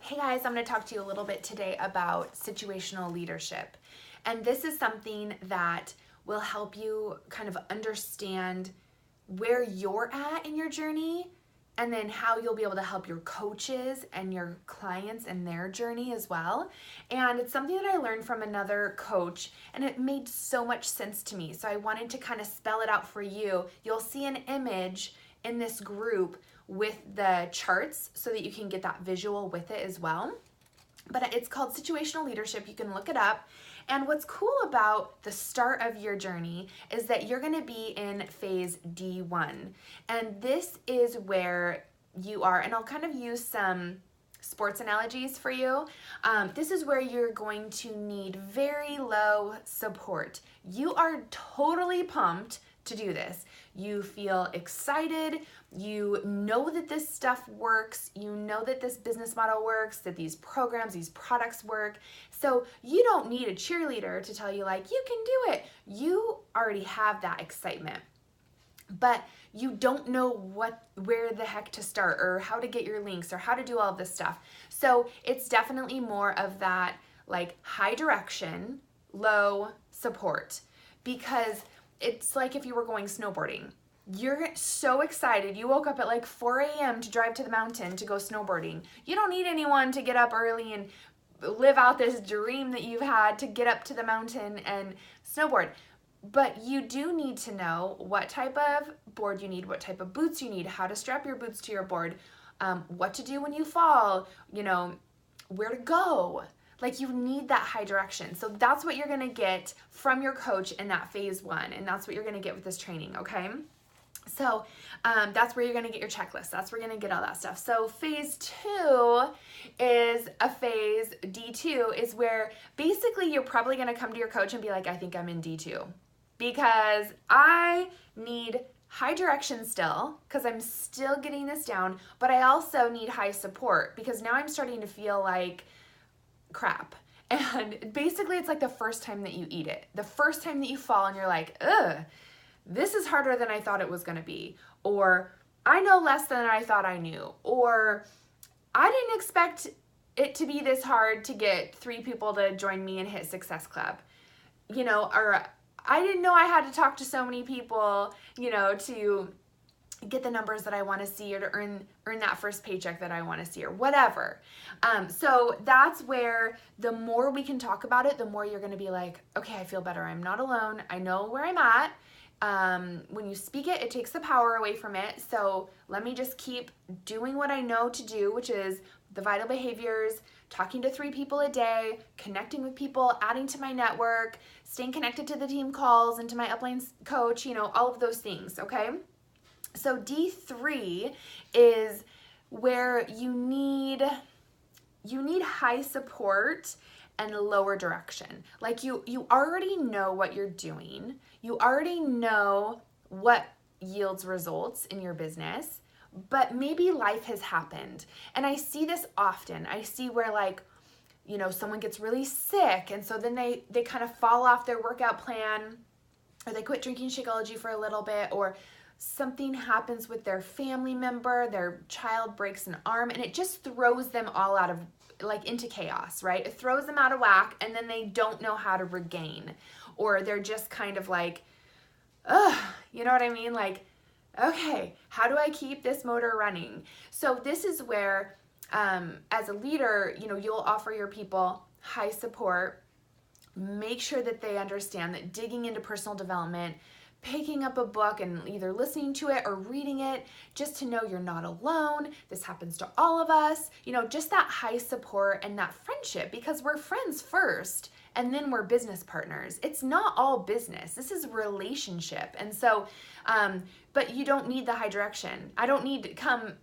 Hey guys, I'm going to talk to you a little bit today about situational leadership. And this is something that will help you kind of understand where you're at in your journey and then how you'll be able to help your coaches and your clients in their journey as well. And it's something that I learned from another coach and it made so much sense to me. So I wanted to kind of spell it out for you. You'll see an image in this group with the charts so that you can get that visual with it as well. But it's called Situational Leadership. You can look it up. And what's cool about the start of your journey is that you're going to be in phase D1. And this is where you are, and I'll kind of use some sports analogies for you. This is where you're going to need very low support. You are totally pumped to do this. You feel excited. You know that this stuff works. You know that this business model works, that these programs, these products work. So you don't need a cheerleader to tell you like, you can do it. You already have that excitement. But you don't know where the heck to start or how to get your links or how to do all of this stuff. So it's definitely more of that like high direction, low support, because it's like if you were going snowboarding. You're so excited. You woke up at like 4 a.m. to drive to the mountain to go snowboarding. You don't need anyone to get up early and live out this dream that you've had to get up to the mountain and snowboard. But you do need to know what type of board you need, what type of boots you need, how to strap your boots to your board, what to do when you fall, where to go. Like you need that high direction. So that's what you're gonna get from your coach in that phase 1. And that's what you're gonna get with this training, okay? So that's where you're gonna get your checklist. That's where you're gonna get all that stuff. So phase 2 is phase D2 is where basically you're probably gonna come to your coach and be like, I think I'm in D2 because I need high direction still because I'm still getting this down, but I also need high support because now I'm starting to feel like crap. And basically it's like the first time that you eat it. The first time that you fall and you're like, ugh, this is harder than I thought it was going to be. Or I know less than I thought I knew. Or I didn't expect it to be this hard to get 3 people to join me in Hit Success Club. Or I didn't know I had to talk to so many people, to get the numbers that I want to see or to earn that first paycheck that I want to see or whatever. So that's where the more we can talk about it, the more you're going to be like, okay, I feel better. I'm not alone. I know where I'm at. When you speak it, it takes the power away from it. So let me just keep doing what I know to do, which is the vital behaviors, talking to 3 people a day, connecting with people, adding to my network, staying connected to the team calls and to my upline coach, all of those things. Okay. So D3 is where you need high support and lower direction. Like you already know what you're doing. You already know what yields results in your business, but maybe life has happened. And I see this often. I see where someone gets really sick and so then they kind of fall off their workout plan or they quit drinking Shakeology for a little bit, or something happens with their family member, their child breaks an arm, and it just throws them all out of, into chaos, right? It throws them out of whack, and then they don't know how to regain. Or they're just kind of like, ugh, you know what I mean? Like, okay, how do I keep this motor running? So this is where, as a leader, you'll offer your people high support, make sure that they understand that digging into personal development, picking up a book and either listening to it or reading it just to know you're not alone. This happens to all of us. Just that high support and that friendship, because we're friends first and then we're business partners. It's not all business. This is relationship. And so, but you don't need the high direction. I don't need to come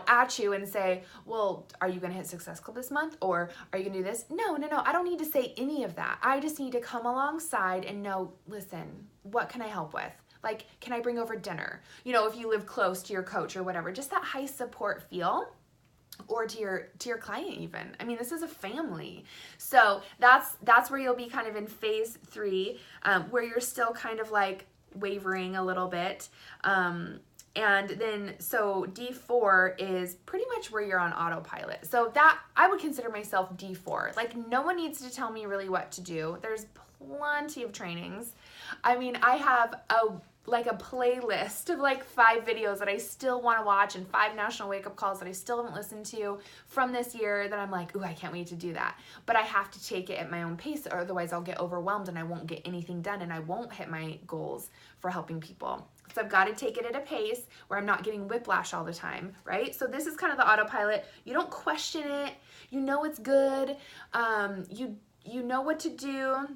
at you and say, well, are you going to hit Success Club this month? Or are you going to do this? No. I don't need to say any of that. I just need to come alongside and know, listen, what can I help with? Like, can I bring over dinner? If you live close to your coach or whatever, just that high support feel, or to your client even. I mean, this is a family. So that's where you'll be kind of in phase 3, where you're still kind of like wavering a little bit. And then, so D4 is pretty much where you're on autopilot. So that, I would consider myself D4. Like, no one needs to tell me really what to do. There's plenty of trainings. I mean, I have a playlist of like 5 videos that I still want to watch and 5 national wake up calls that I still haven't listened to from this year that I'm like, ooh, I can't wait to do that. But I have to take it at my own pace, or otherwise I'll get overwhelmed and I won't get anything done and I won't hit my goals for helping people. So I've got to take it at a pace where I'm not getting whiplash all the time, right? So this is kind of the autopilot. You don't question it. You know it's good. You know what to do.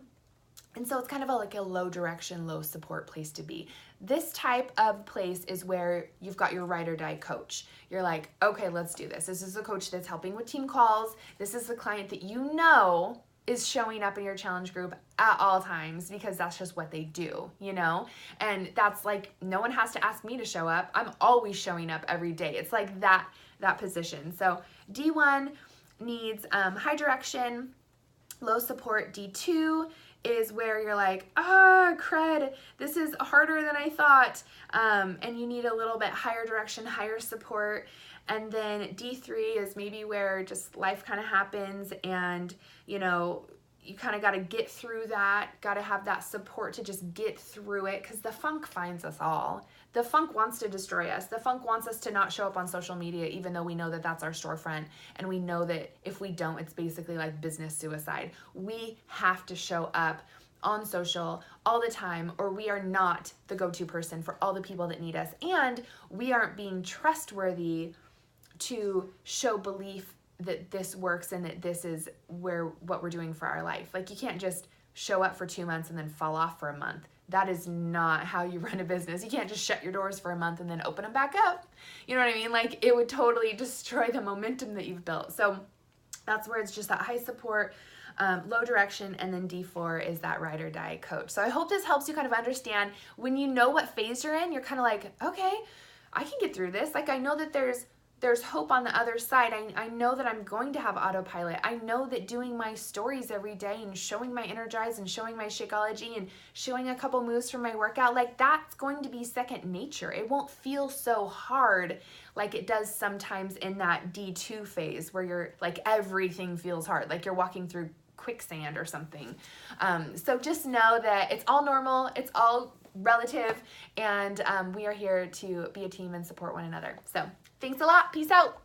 And so it's kind of like a low direction, low support place to be. This type of place is where you've got your ride or die coach. You're like, okay, let's do this. This is the coach that's helping with team calls. This is the client that you know is showing up in your challenge group at all times because that's just what they do, you know? And that's like, no one has to ask me to show up. I'm always showing up every day. It's like that position. So D1 needs high direction, low support. D2 is where you're like, crud, this is harder than I thought. And you need a little bit higher direction, higher support. And then D3 is maybe where just life kind of happens and, you know, you kind of got to get through that, got to have that support to just get through it, because the funk finds us all. The funk wants to destroy us. The funk wants us to not show up on social media, even though we know that that's our storefront. And we know that if we don't, it's basically like business suicide. We have to show up on social all the time, or we are not the go-to person for all the people that need us. And we aren't being trustworthy to show belief that this works and that this is what we're doing for our life. Like, you can't just show up for 2 months and then fall off for a month. That is not how you run a business. You can't just shut your doors for a month and then open them back up. You know what I mean? Like, it would totally destroy the momentum that you've built. So that's where it's just that high support, low direction, and then D4 is that ride or die coach. So I hope this helps you kind of understand when you know what phase you're in, you're kind of like, okay, I can get through this. Like, I know that there's hope on the other side. I know that I'm going to have autopilot. I know that doing my stories every day and showing my Energize and showing my Shakeology and showing a couple moves from my workout, like, that's going to be second nature. It won't feel so hard like it does sometimes in that D2 phase where you're like, everything feels hard, like you're walking through quicksand or something. So just know that it's all normal, it's all relative, and we are here to be a team and support one another. So thanks a lot. Peace out.